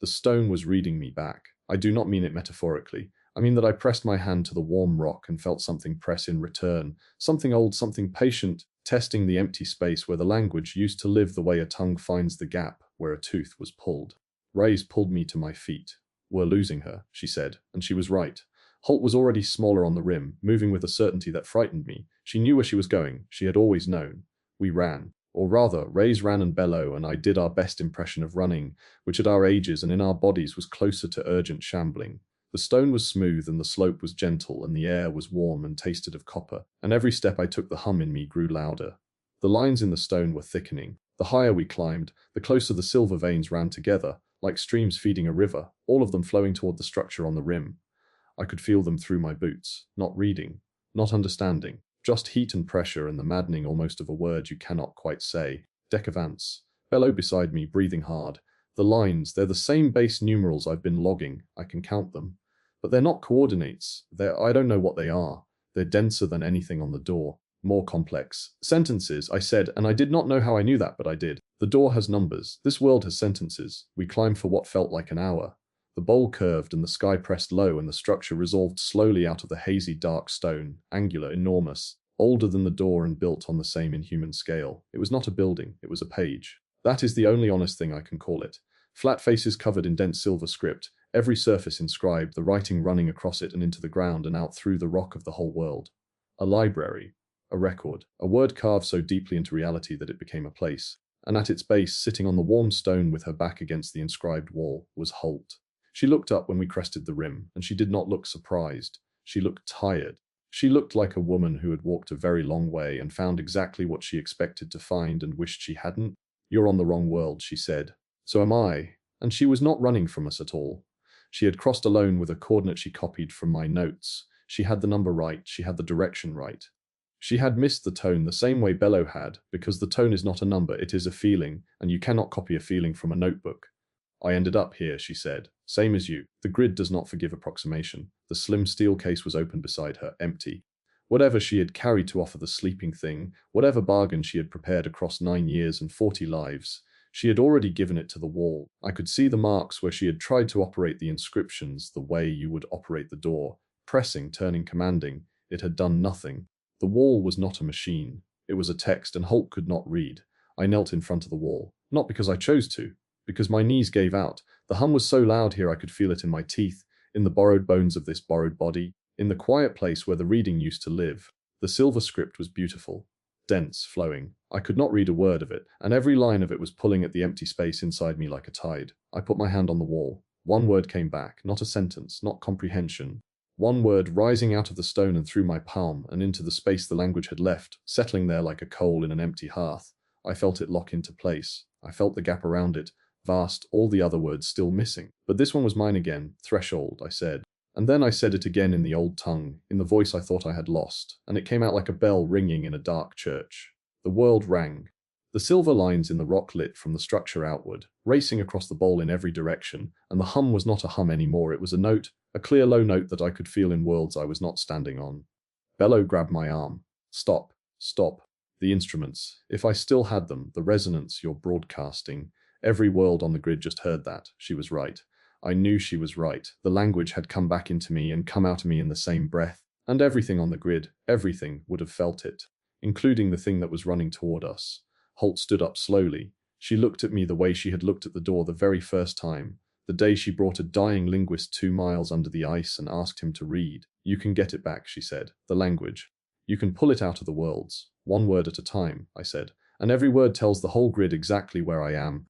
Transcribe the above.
The stone was reading me back. I do not mean it metaphorically. I mean that I pressed my hand to the warm rock and felt something press in return. Something old, something patient, testing the empty space where the language used to live the way a tongue finds the gap where a tooth was pulled. Rays pulled me to my feet. "We're losing her," she said, and she was right. Holt was already smaller on the rim, moving with a certainty that frightened me. She knew where she was going. She had always known. We ran. Or rather, Rays ran and Bello and I did our best impression of running, which at our ages and in our bodies was closer to urgent shambling. The stone was smooth and the slope was gentle and the air was warm and tasted of copper, and every step I took the hum in me grew louder. The lines in the stone were thickening. The higher we climbed, the closer the silver veins ran together, like streams feeding a river, all of them flowing toward the structure on the rim. I could feel them through my boots, not reading, not understanding, just heat and pressure and the maddening almost of a word you cannot quite say. Decavance. Bello beside me, breathing hard. The lines, they're the same base numerals I've been logging. I can count them. But they're not coordinates. I don't know what they are. They're denser than anything on the door. More complex. Sentences, I said, and I did not know how I knew that, but I did. The door has numbers. This world has sentences. We climbed for what felt like an hour. The bowl curved and the sky pressed low and the structure resolved slowly out of the hazy dark stone, angular, enormous, older than the door and built on the same inhuman scale. It was not a building, it was a page. That is the only honest thing I can call it. Flat faces covered in dense silver script, every surface inscribed, the writing running across it and into the ground and out through the rock of the whole world. A library, a record, a word carved so deeply into reality that it became a place. And at its base, sitting on the warm stone with her back against the inscribed wall, was Holt. She looked up when we crested the rim, and she did not look surprised. She looked tired. She looked like a woman who had walked a very long way and found exactly what she expected to find and wished she hadn't. "You're on the wrong world," she said. "So am I." And she was not running from us at all. She had crossed alone with a coordinate she copied from my notes. She had the number right. She had the direction right. She had missed the tone the same way Bello had, because the tone is not a number, it is a feeling, and you cannot copy a feeling from a notebook. "I ended up here," she said. "Same as you. The grid does not forgive approximation." The slim steel case was open beside her, empty. Whatever she had carried to offer the sleeping thing, whatever bargain she had prepared across 9 years and 40 lives, she had already given it to the wall. I could see the marks where she had tried to operate the inscriptions the way you would operate the door. Pressing, turning, commanding. It had done nothing. The wall was not a machine. It was a text, and Holt could not read. I knelt in front of the wall. Not because I chose to. Because my knees gave out. The hum was so loud here I could feel it in my teeth, in the borrowed bones of this borrowed body, in the quiet place where the reading used to live. The silver script was beautiful, dense, flowing. I could not read a word of it, and every line of it was pulling at the empty space inside me like a tide. I put my hand on the wall. One word came back, not a sentence, not comprehension. One word rising out of the stone and through my palm and into the space the language had left, settling there like a coal in an empty hearth. I felt it lock into place. I felt the gap around it. Vast, all the other words still missing. But this one was mine again. "Threshold," I said. And then I said it again in the old tongue, in the voice I thought I had lost, and it came out like a bell ringing in a dark church. The world rang. The silver lines in the rock lit from the structure outward, racing across the bowl in every direction, and the hum was not a hum anymore, it was a note, a clear low note that I could feel in worlds I was not standing on. Bello grabbed my arm. "Stop, stop. The instruments, if I still had them, the resonance you're broadcasting. Every world on the grid just heard that." She was right. I knew she was right. The language had come back into me and come out of me in the same breath. And everything on the grid, everything, would have felt it, including the thing that was running toward us. Holt stood up slowly. She looked at me the way she had looked at the door the very first time, the day she brought a dying linguist 2 miles under the ice and asked him to read. "You can get it back," she said. "The language. You can pull it out of the worlds. 1 word at a time," I said. "And every word tells the whole grid exactly where I am.